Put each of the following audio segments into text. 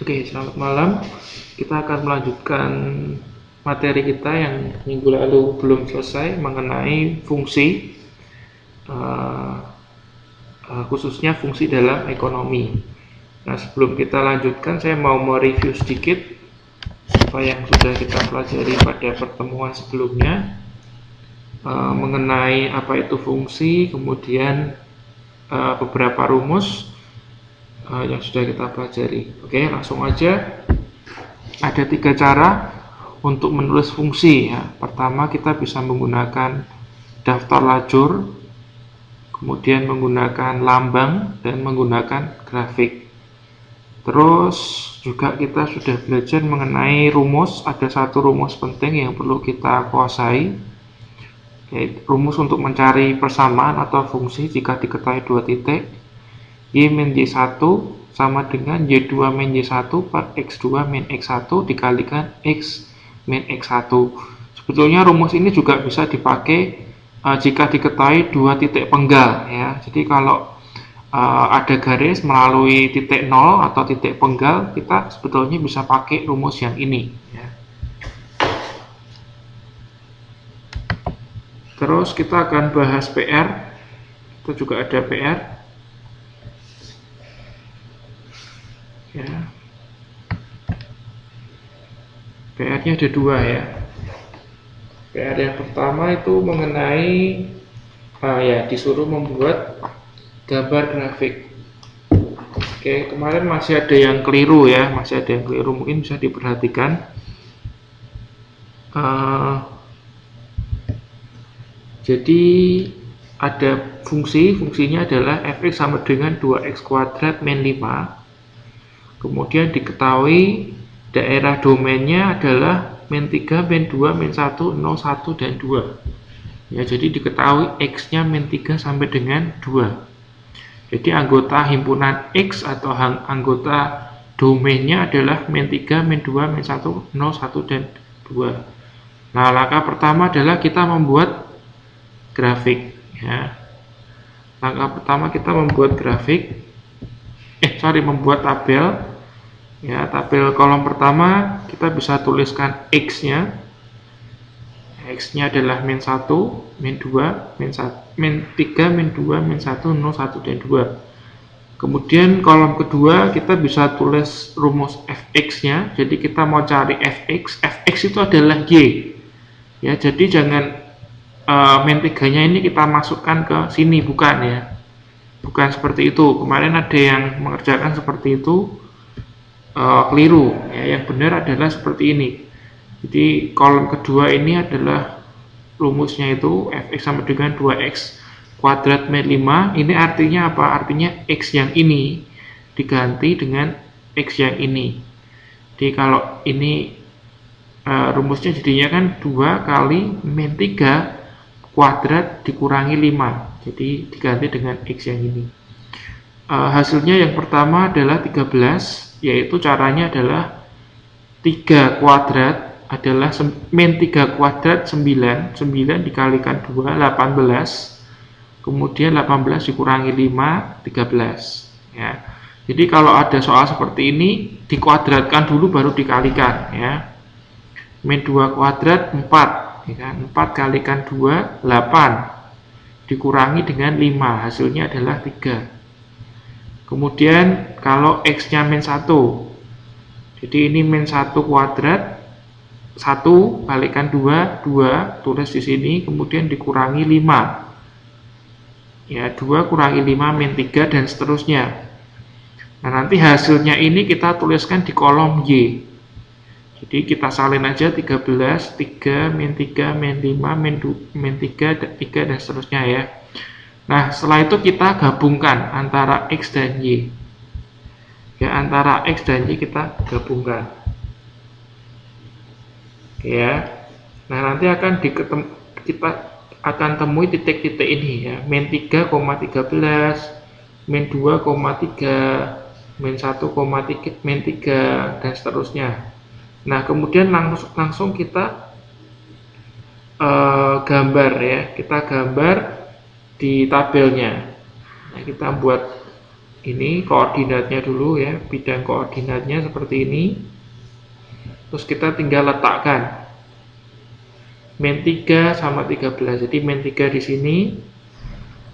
Oke, selamat malam. Kita akan melanjutkan materi kita yang minggu lalu belum selesai mengenai fungsi, khususnya fungsi dalam ekonomi. Nah, sebelum kita lanjutkan, saya mau mereview sedikit apa yang sudah kita pelajari pada pertemuan sebelumnya mengenai apa itu fungsi, kemudian beberapa rumus yang sudah kita pelajari. Oke, langsung aja. Ada 3 cara untuk menulis fungsi ya. Pertama, kita bisa menggunakan daftar lajur, kemudian menggunakan lambang, dan menggunakan grafik. Terus juga kita sudah belajar mengenai rumus. Ada satu rumus penting yang perlu kita kuasai, yaitu rumus untuk mencari persamaan atau fungsi jika diketahui 2 titik. Y min Y1 sama dengan Y2 min Y1 per X2 min X1 dikalikan X min X1. Sebetulnya rumus ini juga bisa dipakai jika diketahui 2 titik penggal ya. Jadi kalau ada garis melalui titik 0 atau titik penggal, kita sebetulnya bisa pakai rumus yang ini ya. Terus kita akan bahas PR. Itu juga ada PR ya. PR-nya ada 2 ya. PR yang pertama itu mengenai disuruh membuat gambar grafik. Oke, kemarin masih ada yang keliru ya, mungkin bisa diperhatikan. Jadi ada fungsinya adalah fx sama dengan 2x kuadrat min 5. Kemudian diketahui daerah domainnya adalah min 3, min 2, min 1, 0, 1, dan 2 ya. Jadi diketahui x-nya min 3 sampai dengan 2. Jadi anggota himpunan X atau anggota domainnya adalah min 3, min 2, min 1, 0, 1, dan 2. Nah, langkah pertama adalah kita membuat grafik ya. Langkah pertama kita membuat membuat tabel ya. Tabel kolom pertama kita bisa tuliskan X-nya. X-nya adalah min 1, min 2, min 3, min 2, min 1, 0, 1, dan 2. Kemudian kolom kedua kita bisa tulis rumus fx-nya. Jadi kita mau cari fx itu adalah y ya. Jadi jangan min 3-nya ini kita masukkan ke sini, bukan ya. Bukan seperti itu. Kemarin ada yang mengerjakan seperti itu, keliru ya. Yang benar adalah seperti ini. Jadi kolom kedua ini adalah rumusnya itu fx sama dengan 2x kuadrat min 5. Ini artinya apa? Artinya x yang ini diganti dengan x yang ini. Jadi kalau ini rumusnya jadinya kan 2 kali min 3 kuadrat dikurangi 5. Jadi diganti dengan x yang ini. Hasilnya yang pertama adalah 13, yaitu caranya adalah 3 kuadrat adalah min 3 kuadrat 9 dikalikan 2, 18. Kemudian 18 dikurangi 5, 13 ya. Jadi kalau ada soal seperti ini, dikuadratkan dulu baru dikalikan ya. Min 2 kuadrat 4 ya kan? 4 kalikan 2, 8 dikurangi dengan 5, hasilnya adalah 3. Kemudian kalau x-nya min 1, jadi ini min 1 kuadrat 1 kalikan 2, 2 tulis di sini, kemudian dikurangi 5 ya. 2 kurangi 5 min 3 dan seterusnya. Nah, nanti hasilnya ini kita tuliskan di kolom Y. Jadi kita salin aja 13, 3, min 3, min 5, min 3, 3 dan seterusnya ya. Nah, setelah itu kita gabungkan antara X dan Y ya. Antara X dan Y kita gabungkan ya. Nah, nanti kita akan temui titik-titik ini ya. Min 3, 13, min 2, 3, min 1, min 3 dan seterusnya. Nah, kemudian langsung kita gambar ya. Kita gambar di tabelnya. Nah, kita buat ini koordinatnya dulu ya, bidang koordinatnya seperti ini. Terus kita tinggal letakkan min 3 sama 13. Jadi min 3 di sini,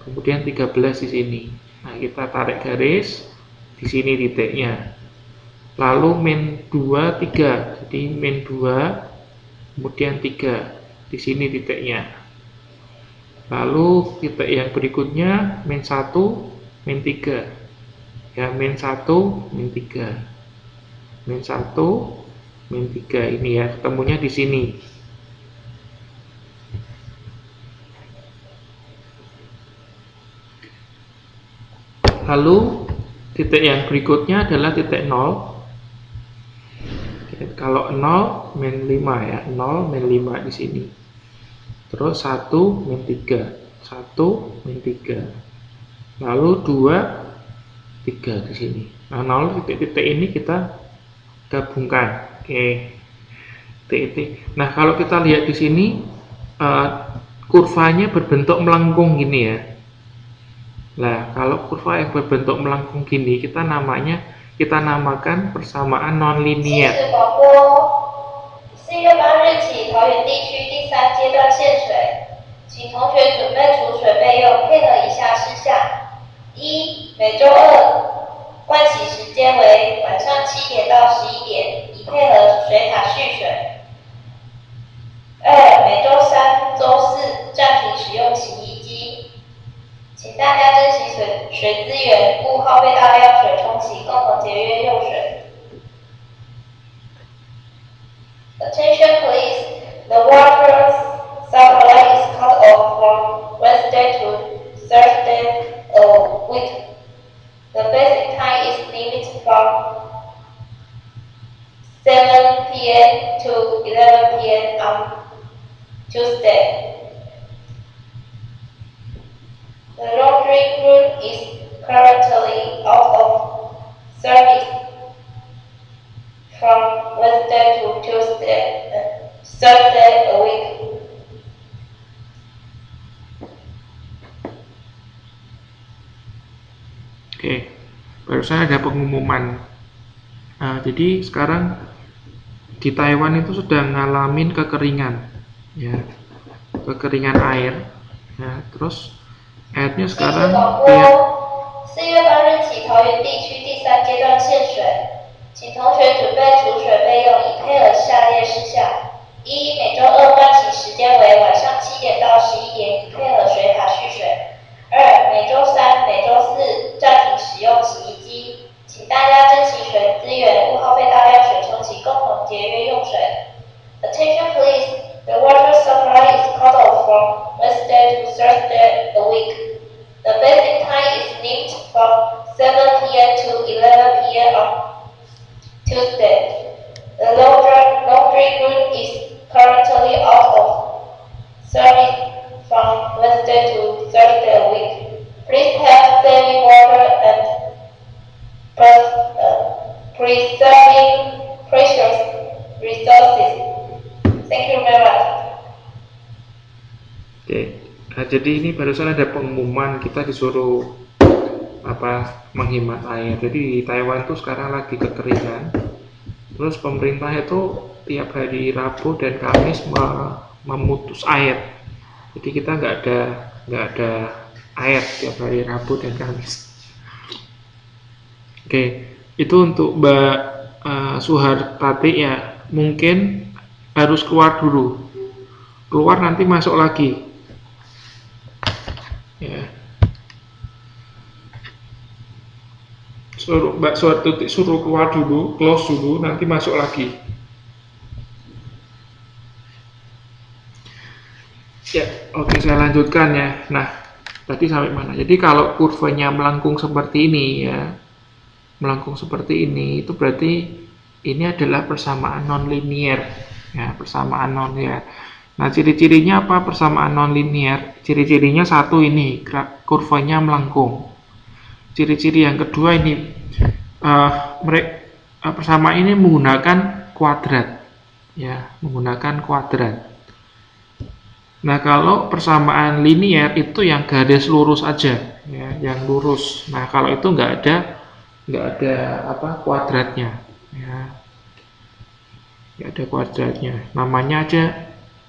kemudian 13 di sini. Nah, kita tarik garis di sini titiknya. Lalu min 2 3. Jadi min 2 kemudian 3 di sini titiknya. Lalu titik yang berikutnya min 1 min 3. Ya, min 1 min 3. Min 1 min 3 ini ya, ketemunya di sini. Lalu titik yang berikutnya adalah titik 0. Kalau 0 min 5 ya, 0 min 5 di sini. Terus 1 min 3, 1 min 3. Lalu 2 3 di sini. Nah, 0 titik-titik ini kita gabungkan. Oke. Titik. Nah, kalau kita lihat di sini kurvanya berbentuk melengkung gini ya. Nah, kalau kurva yang berbentuk melengkung gini kita namakan persamaan nonlinier. Attention please, the water supply is cut off from Wednesday to Thursday a week. The basic time is limited from 7 p.m. to 11 p.m. on Tuesday. The laundry room is currently out of service from Wednesday to Thursday a week. Oke, barusan ada pengumuman. Jadi sekarang di Taiwan itu sudah ngalamin kekeringan, ya, kekeringan air. Ya, terus airnya sekarang tiap 4月8日起，桃园地区第3阶段限水，请同学准备储水备用，以配合下列事项：一、每周2换洗时间为晚上7点到11点，以配合水塔蓄水；二、每周3、每周4暂停使用洗衣机，请大家珍惜水资源，勿耗费大量水冲洗，共同节约用水。Attention please, the water supply is cut off from Wednesday to Thursday a week. The basic time is limited from 7 p.m. to 11 p.m. on Tuesday. The laundry room is currently out of service from Wednesday to Thursday a week. Please help saving water and preserving precious resources. Thank you very much. Oke. Nah, jadi ini barusan ada pengumuman kita disuruh menghemat air. Jadi di Taiwan tuh sekarang lagi kekeringan. Terus pemerintah itu tiap hari Rabu dan Kamis memutus air. Jadi kita nggak ada air tiap hari Rabu dan Kamis. Oke, itu untuk Mbak Suhartati ya. Mungkin harus keluar dulu. Keluar nanti masuk lagi. Ya. Mbak Suhartati suruh keluar dulu, close dulu, nanti masuk lagi. Ya, oke, saya lanjutkan ya. Nah, tadi sampai mana? Jadi kalau kurvanya melengkung seperti ini ya, melengkung seperti ini, itu berarti ini adalah persamaan nonlinier. Ya, persamaan nonlinear. Nah, ciri-cirinya apa persamaan nonlinier? Ciri-cirinya satu ini, kurvanya melengkung. Ciri-ciri yang kedua ini, persamaan ini menggunakan kuadrat, ya, menggunakan kuadrat. Nah, kalau persamaan linier itu yang garis lurus aja. ya, yang lurus. Nah, kalau itu nggak ada apa kuadratnya, ya, nggak ada kuadratnya. Namanya aja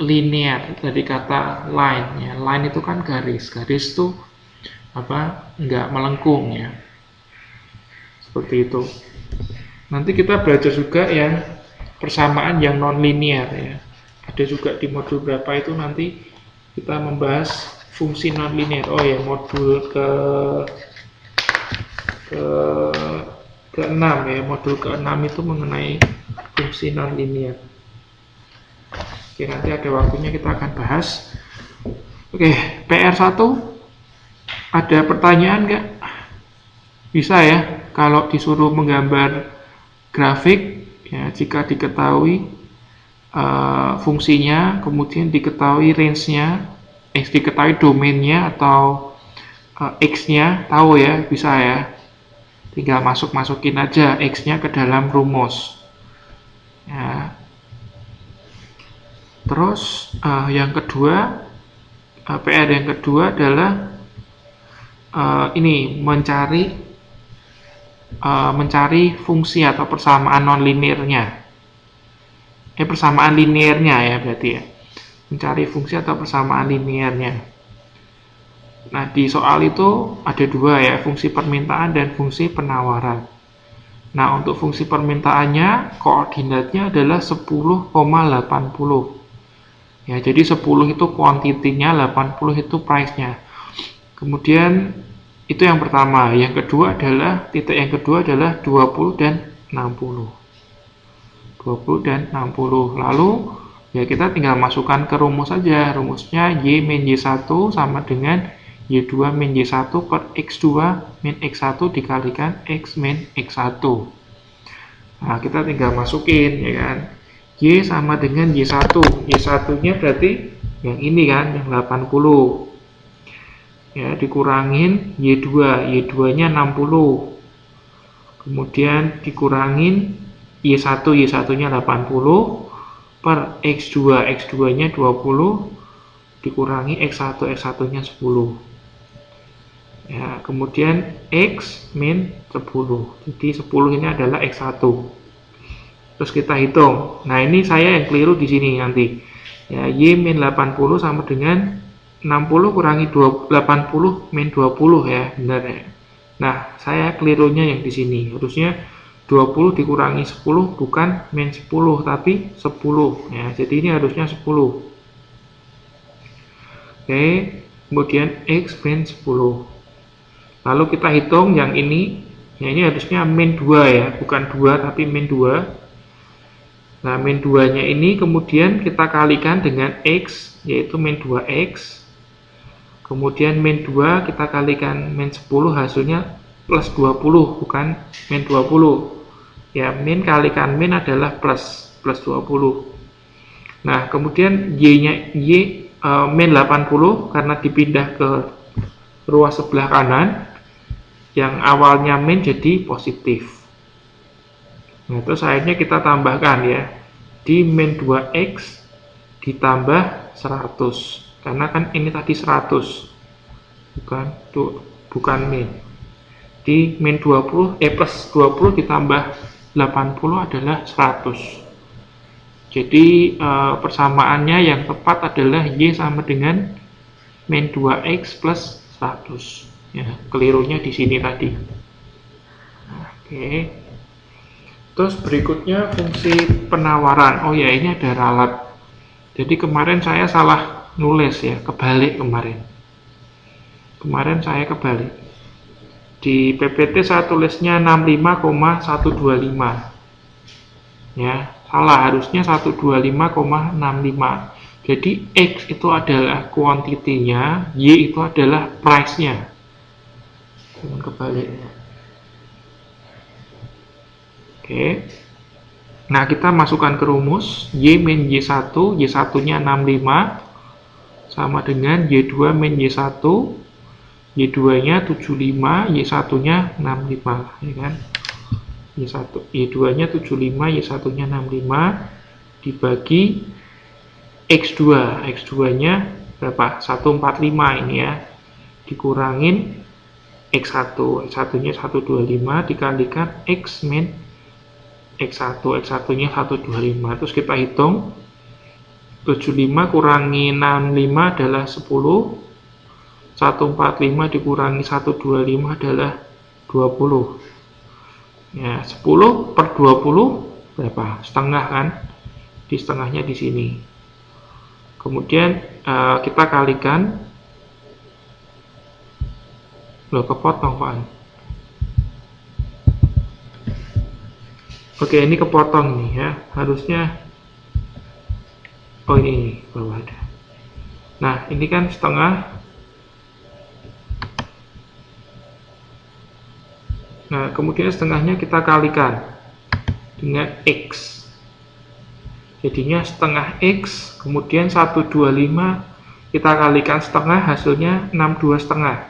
linear, dari kata line, ya. Line itu kan garis, garis itu apa nggak melengkung, ya, seperti itu. Nanti kita belajar juga yang persamaan yang non linear, ya. Ada juga di modul berapa itu nanti kita membahas fungsi non linear. Oh ya, modul ke-6 ya, modul ke-6 itu mengenai fungsi non linear. Oke, nanti ada waktunya kita akan bahas. Oke, PR1 ada pertanyaan nggak? Bisa ya, kalau disuruh menggambar grafik, ya, jika diketahui fungsinya, kemudian diketahui range-nya, diketahui domainnya atau X-nya, tahu ya, bisa ya. Tinggal masukin aja X-nya ke dalam rumus. Ya. Terus yang kedua, PR yang kedua adalah ini mencari fungsi atau persamaan non-linearnya. Persamaan linearnya ya berarti ya. Mencari fungsi atau persamaan linearnya. Nah, di soal itu ada dua ya, fungsi permintaan dan fungsi penawaran. Nah, untuk fungsi permintaannya, koordinatnya adalah 10,80. Ya, jadi 10 itu kuantitinya, 80 itu price-nya. Kemudian, itu yang pertama. Yang kedua adalah, titik yang kedua adalah 20 dan 60. 20 dan 60. Lalu, ya kita tinggal masukkan ke rumus saja. Rumusnya Y min Y1 sama dengan Y2 min Y1 per X2 min X1 dikalikan X min X1. Nah, kita tinggal masukin, ya kan. Y sama dengan Y1. Y1-nya berarti yang ini kan, yang 80. Ya, dikurangin Y2. Y2-nya 60. Kemudian dikurangin Y1. Y1-nya 80 per X2. X2-nya 20 dikurangi X1. X1-nya 10. Ya, kemudian X min 10. Jadi 10 ini adalah X1. Terus kita hitung. Nah, ini saya yang keliru di sini nanti. Ya, Y min 80 sama dengan 60 kurangi 80 min 20 ya, benar ya. Nah, saya kelirunya yang di sini. Harusnya 20 dikurangi 10 bukan min 10 tapi 10 ya. Jadi ini harusnya 10. Oke, kemudian X min 10. Lalu kita hitung yang ini. Ya, ini harusnya min 2 ya, bukan 2 tapi min 2. Nah, min 2-nya ini kemudian kita kalikan dengan X, yaitu min 2X. Kemudian min 2 kita kalikan min 10, hasilnya plus 20, bukan min 20. Ya, min kalikan min adalah plus 20. Nah, kemudian Y-nya min 80 karena dipindah ke ruas sebelah kanan. Yang awalnya min jadi positif. Nah, terus akhirnya kita tambahkan ya, di min 2X ditambah 100, karena kan ini tadi 100, bukan min. Di min 20, plus 20 ditambah 80 adalah 100. Jadi persamaannya yang tepat adalah Y sama dengan min 2X plus 100. Ya, kelirunya di sini tadi. Oke. Terus berikutnya fungsi penawaran. Oh ya, ini ada ralat. Jadi kemarin saya salah nulis ya, kebalik kemarin. Kemarin saya kebalik. Di PPT saya tulisnya 65,125. Ya, salah, harusnya 125,65. Jadi X itu adalah kuantitinya, Y itu adalah price-nya. Jangan kebaliknya. Oke. Nah, kita masukkan ke rumus Y min Y1, Y1-nya 65 sama dengan Y2 min Y1, Y2-nya 75, Y1-nya 65, ya kan? Y2-nya 75, Y1-nya 65 dibagi X2. X2-nya berapa? 145 ini ya. Dikurangin X1, X1-nya 125 dikalikan X min X1, X1-nya 125. Terus kita hitung 75 kurangi 65 adalah 10, 145 dikurangi 125 adalah 20. Ya, 10 per 20 berapa? Setengah kan? Di setengahnya di sini. Kemudian kita kalikan. Loh, kepotong Pak. Oke, ini kepotong nih ya. Harusnya ini bawah ada. Nah, ini kan setengah. Nah, kemudian setengahnya kita kalikan dengan X. Jadinya setengah X, kemudian 125 kita kalikan setengah, hasilnya 62 setengah.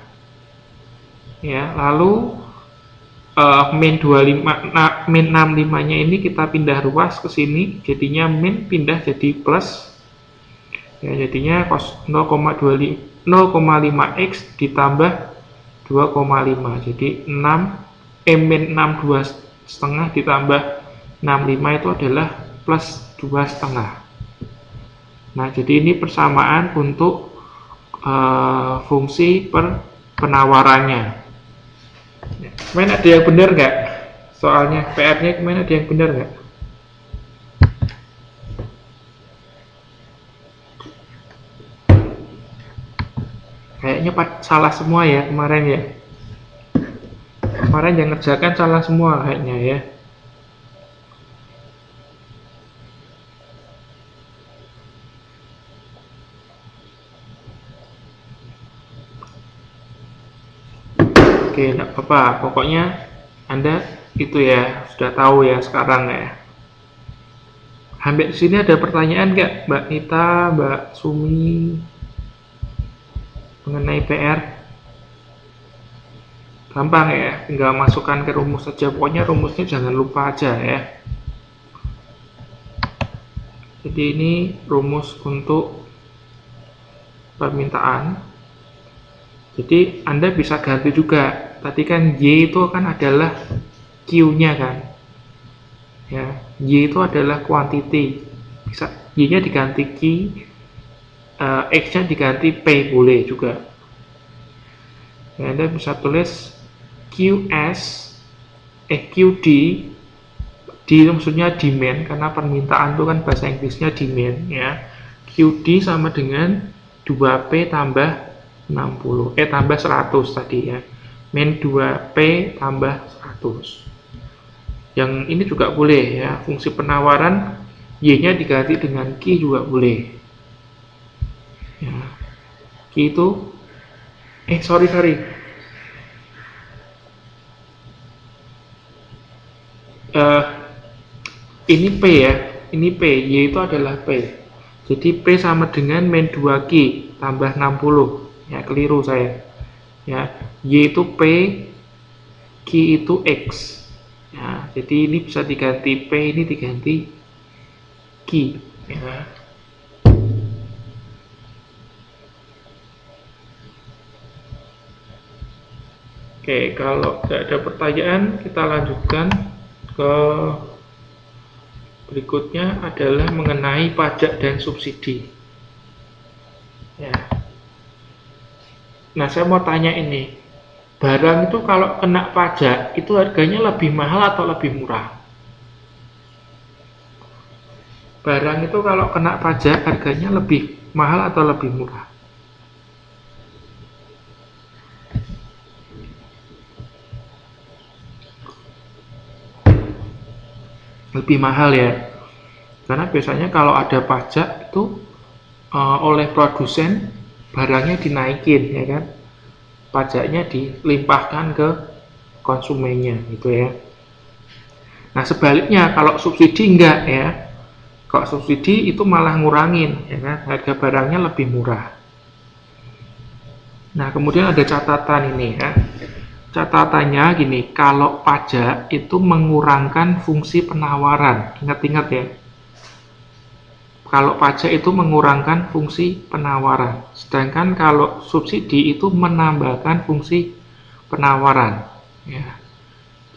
Ya, lalu min 25, min 65-nya ini kita pindah ruas ke sini, jadinya min pindah jadi plus. Ya, jadinya 0,5x ditambah 2,5. Jadi min 62 setengah ditambah 65 itu adalah plus 2 setengah. Nah, jadi ini persamaan untuk fungsi penawarannya. Kemarin ada yang benar nggak? Soalnya PR-nya kemarin ada yang benar nggak? Kayaknya salah semua ya kemarin ya. Kemarin yang ngerjakan salah semua kayaknya ya. Oke, enggak apa-apa. Pokoknya Anda itu ya sudah tahu ya sekarang ya. Sampai di sini ada pertanyaan nggak, Mbak Nita, Mbak Sumi, mengenai PR? Gampang ya, tinggal masukkan ke rumus saja. Pokoknya rumusnya jangan lupa aja ya. Jadi ini rumus untuk permintaan. Jadi Anda bisa ganti juga. Tadi kan Y itu kan adalah Q-nya kan. Ya, Y itu adalah quantity. Bisa Y-nya diganti Q, X-nya diganti P boleh juga. Ya, Anda bisa tulis QD, D maksudnya demand, karena permintaan itu kan bahasa Inggrisnya demand ya. QD sama dengan 2P tambah 60, tambah 100 tadi ya, min 2P tambah 100. Yang ini juga boleh ya, fungsi penawaran Y nya diganti dengan Q juga boleh ya. Q itu ini P ya, ini P, Y itu adalah P. Jadi P sama dengan min 2Q tambah 60. Ya, keliru saya. Ya, Y itu P, Q itu X. Ya, jadi ini bisa diganti P, ini diganti Q. Ya. Oke, kalau tidak ada pertanyaan, kita lanjutkan ke berikutnya adalah mengenai pajak dan subsidi. Ya. Nah, saya mau tanya ini, barang itu kalau kena pajak, itu harganya lebih mahal atau lebih murah? Barang itu kalau kena pajak, harganya lebih mahal atau lebih murah? Lebih mahal ya. Karena biasanya kalau ada pajak itu oleh produsen, barangnya dinaikin ya kan, pajaknya dilimpahkan ke konsumennya gitu ya. Nah, sebaliknya kalau subsidi enggak ya, kalau subsidi itu malah ngurangin ya kan, harga barangnya lebih murah. Nah, kemudian ada catatan ini ya, catatannya gini, kalau pajak itu mengurangkan fungsi penawaran, ingat-ingat ya. Kalau pajak itu mengurangkan fungsi penawaran, sedangkan kalau subsidi itu menambahkan fungsi penawaran. Ya.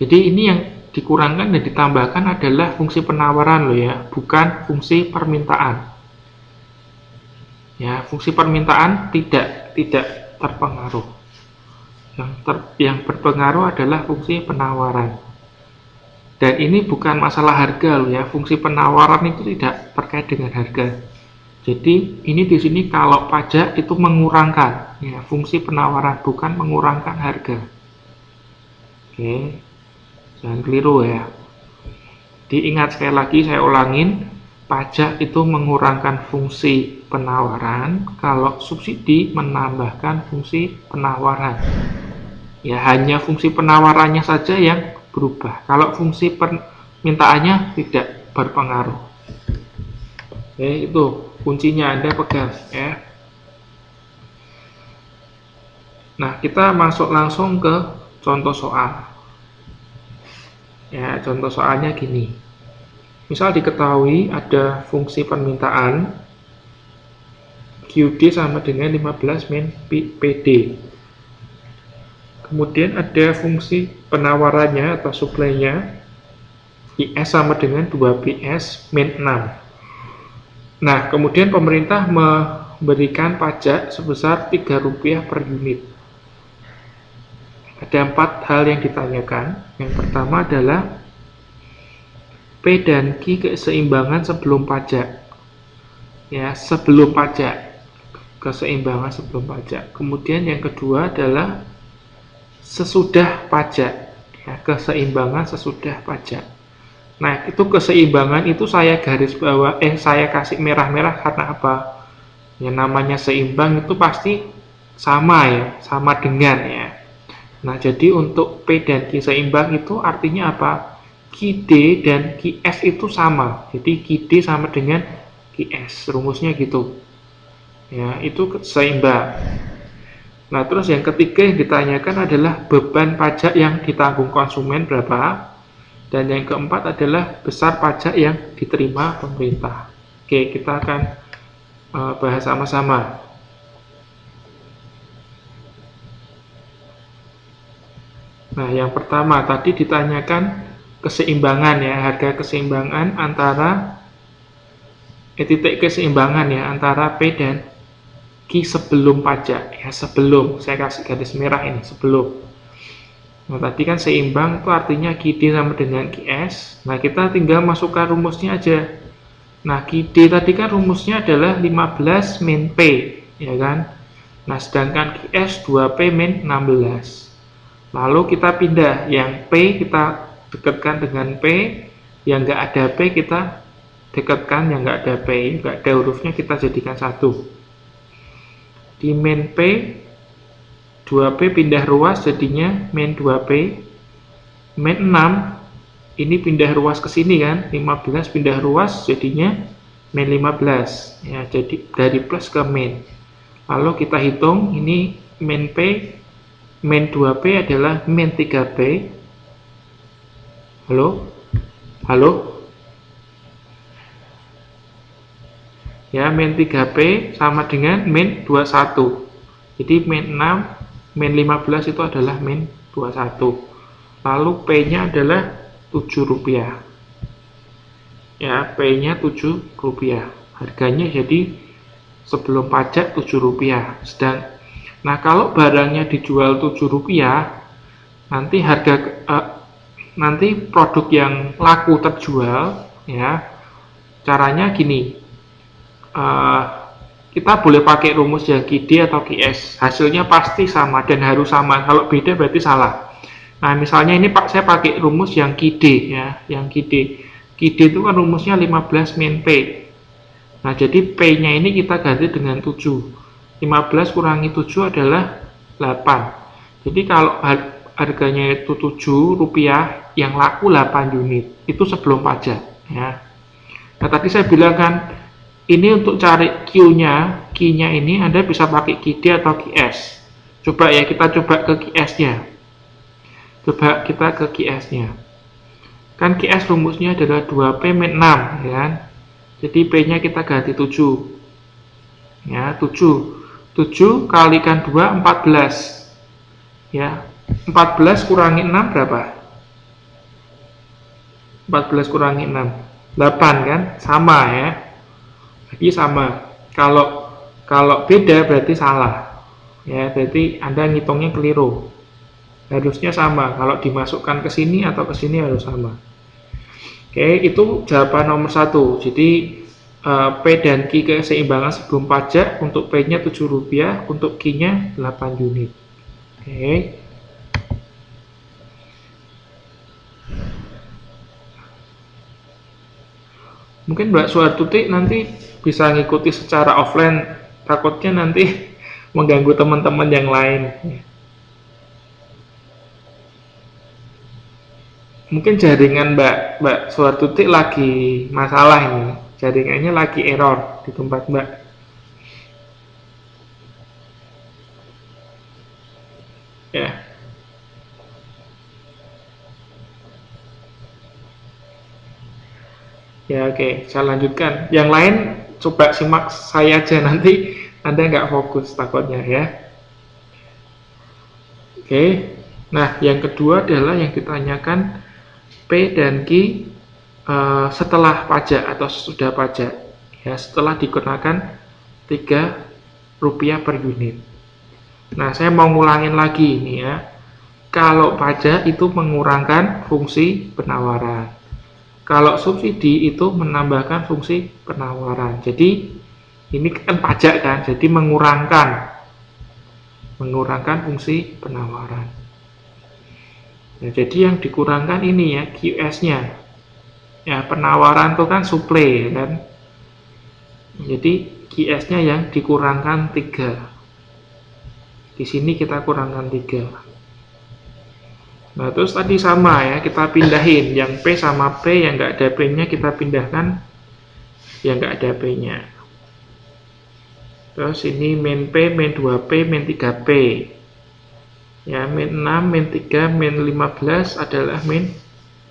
Jadi ini yang dikurangkan dan ditambahkan adalah fungsi penawaran loh ya, bukan fungsi permintaan. Ya, fungsi permintaan tidak terpengaruh. Yang berpengaruh adalah fungsi penawaran. Dan ini bukan masalah harga loh ya, fungsi penawaran itu tidak terkait dengan harga. Jadi ini di sini kalau pajak itu mengurangkan ya, fungsi penawaran, bukan mengurangkan harga. Oke. Jangan keliru ya. Diingat sekali lagi, saya ulangin, pajak itu mengurangkan fungsi penawaran, kalau subsidi menambahkan fungsi penawaran. Ya, hanya fungsi penawarannya saja yang berubah. Kalau fungsi permintaannya tidak berpengaruh. Oke, itu kuncinya, Anda pegang ya. Nah, kita masuk langsung ke contoh soal. Ya, contoh soalnya gini. Misal diketahui ada fungsi permintaan QD sama dengan 15 min PD. Kemudian ada fungsi penawarannya atau supply-nya IS sama dengan 2PS min 6. Nah, kemudian pemerintah memberikan pajak sebesar Rp3 per unit. Ada 4 hal yang ditanyakan. Yang pertama adalah P dan Q keseimbangan sebelum pajak. Ya, sebelum pajak. Keseimbangan sebelum pajak. Kemudian yang kedua adalah sesudah pajak. Ya, keseimbangan sesudah pajak. Nah, itu keseimbangan itu saya garis bawah, saya kasih merah-merah karena apa? Ya, namanya seimbang itu pasti sama ya, sama dengan ya. Nah, jadi untuk P dan Q seimbang itu artinya apa? QD dan QS itu sama. Jadi QD sama dengan QS. Rumusnya gitu. Ya, itu seimbang. Nah, terus yang ketiga yang ditanyakan adalah beban pajak yang ditanggung konsumen berapa? Dan yang keempat adalah besar pajak yang diterima pemerintah. Oke, kita akan bahas sama-sama. Nah, yang pertama tadi ditanyakan keseimbangan ya, harga keseimbangan antara titik keseimbangan ya antara P dan Q sebelum pajak ya, sebelum, saya kasih garis merah ini, sebelum. Nah, tadi kan seimbang itu artinya QD sama dengan QS. Nah, kita tinggal masukkan rumusnya aja. Nah, QD tadi kan rumusnya adalah 15 min P ya kan. Nah, sedangkan QS 2P min 16. Lalu kita pindah, yang P kita dekatkan dengan P, yang nggak ada P kita dekatkan yang nggak ada P, nggak ada hurufnya kita jadikan satu. Di min P, 2P pindah ruas jadinya min 2P, min 6, ini pindah ruas ke sini kan, 15 pindah ruas jadinya min 15, ya jadi dari plus ke min. Lalu kita hitung, ini min P, min 2P adalah min 3P. Halo? Halo? Ya, min 3P sama dengan min 21. Jadi min 6, min 15 itu adalah min 21. Lalu P-nya adalah Rp7. Ya, P-nya Rp7. Harganya jadi sebelum pajak Rp7. Nah, kalau barangnya dijual Rp7, nanti nanti produk yang laku terjual ya, caranya gini, kita boleh pakai rumus yang QD atau QS, hasilnya pasti sama dan harus sama. Kalau beda berarti salah. Nah, misalnya ini saya pakai rumus yang QD ya, yang QD. QD itu kan rumusnya 15 min P. Nah, jadi P-nya ini kita ganti dengan 7. 15 kurangi 7 adalah 8. Jadi kalau harganya itu Rp7, yang laku 8 unit. Itu sebelum pajak ya. Nah, tadi saya bilang kan, ini untuk cari Q-nya ini Anda bisa pakai QD atau QS. Coba ya, kita coba ke QS-nya. Coba kita ke QS-nya. Kan QS rumusnya adalah 2P min 6 ya. Jadi P-nya kita ganti 7. Ya, 7 kalikan 2, 14. Ya, 14 kurangi 6 berapa? 14 kurangi 6 8 kan? Sama ya. Jadi sama. Kalau beda berarti salah. Ya, berarti Anda ngitungnya keliru. Harusnya sama. Kalau dimasukkan ke sini atau ke sini harus sama. Oke, itu jawaban nomor 1. Jadi P dan Q keseimbangan sebelum pajak. Untuk P-nya Rp7, untuk Q-nya 8 unit. Oke. Mungkin Mbak Suhartuti nanti bisa ngikuti secara offline, takutnya nanti mengganggu teman-teman yang lain. Mungkin jaringan Mbak Suhartuti lagi masalah ini, jaringannya lagi error di tempat Mbak. Ya. Ya oke, saya lanjutkan. Yang lain coba simak saya aja, nanti Anda nggak fokus takutnya ya. Oke, nah yang kedua adalah yang ditanyakan P dan Q setelah pajak atau sesudah pajak. Ya, setelah dikenakan Rp3 per unit. Nah, saya mau ngulangin lagi ini ya. Kalau pajak itu mengurangkan fungsi penawaran. Kalau subsidi itu menambahkan fungsi penawaran. Jadi ini kan pajak kan, jadi mengurangkan fungsi penawaran. Nah, jadi yang dikurangkan ini ya QS-nya. Ya, penawaran itu kan suplai kan. Jadi QS-nya yang dikurangkan 3. Di sini kita kurangkan 3. Nah, terus tadi sama ya, kita pindahin yang P sama P, yang nggak ada P-nya kita pindahkan yang nggak ada P-nya. Terus ini min P, min 2P, min 3P. Ya, min 6, min 3, min 15 adalah min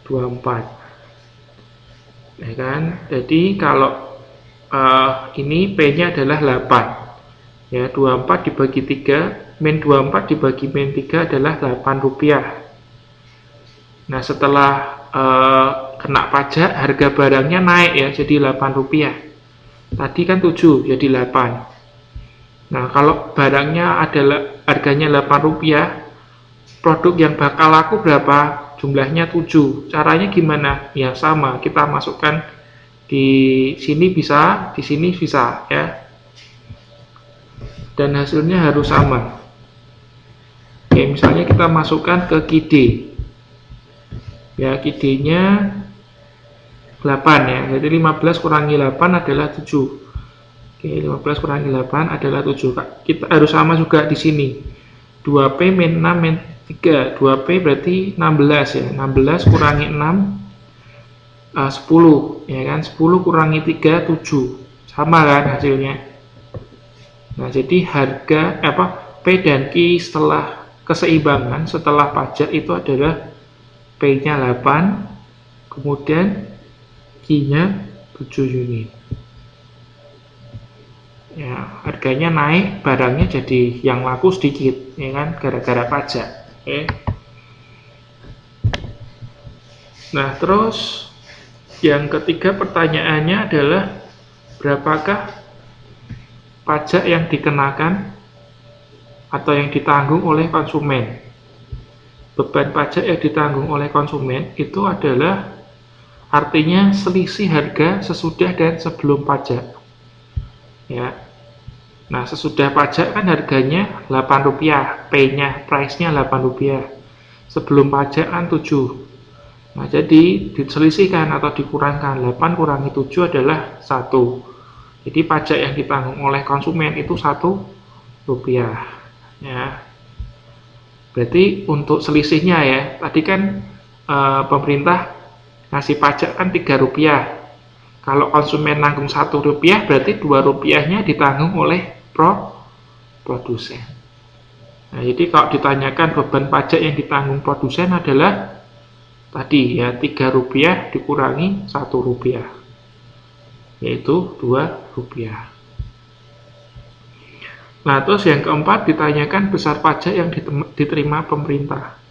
24. Ya kan? Jadi kalau ini P-nya adalah 8. Ya, 24 dibagi 3, min 24 dibagi min 3 adalah Rp8. Nah, setelah kena pajak, harga barangnya naik ya, jadi Rp8. Tadi kan 7, jadi 8. Nah, kalau barangnya adalah harganya Rp8, produk yang bakal laku berapa? Jumlahnya 7. Caranya gimana? Ya sama, kita masukkan di sini bisa, di sini bisa ya. Dan hasilnya harus sama. Oke, misalnya kita masukkan ke QD. Ya, QD-nya 8 ya. Jadi 15 kurangi 8 adalah 7. Oke, 15 kurangi 8 adalah 7. Kita harus sama juga di sini. 2P min 6 min 3. 2P berarti 16 ya. 16 kurangi 6 10 ya kan. 10 kurangi 3 7. Sama kan hasilnya. Nah, jadi harga P dan Q setelah keseimbangan setelah pajak itu adalah P-nya 8, kemudian Q-nya 7 unit. Ya, harganya naik, barangnya jadi yang laku sedikit, ya kan, gara-gara pajak. Oke. Nah, terus yang ketiga pertanyaannya adalah berapakah pajak yang dikenakan atau yang ditanggung oleh konsumen? Beban pajak yang ditanggung oleh konsumen itu adalah artinya selisih harga sesudah dan sebelum pajak. Ya. Nah, sesudah pajak kan harganya Rp8, P-nya, price-nya Rp8. Sebelum pajak kan 7. Nah, jadi diselisihkan atau dikurangkan. 8 kurangi 7 adalah 1. Jadi pajak yang ditanggung oleh konsumen itu Rp1. Ya. Berarti untuk selisihnya ya, tadi kan pemerintah ngasih pajak kan Rp3. Kalau konsumen nanggung Rp1, berarti Rp2-nya ditanggung oleh produsen. Nah, jadi kalau ditanyakan beban pajak yang ditanggung produsen adalah tadi ya Rp3 dikurangi Rp1, yaitu Rp2. Nah, terus yang keempat ditanyakan besar pajak yang diterima pemerintah.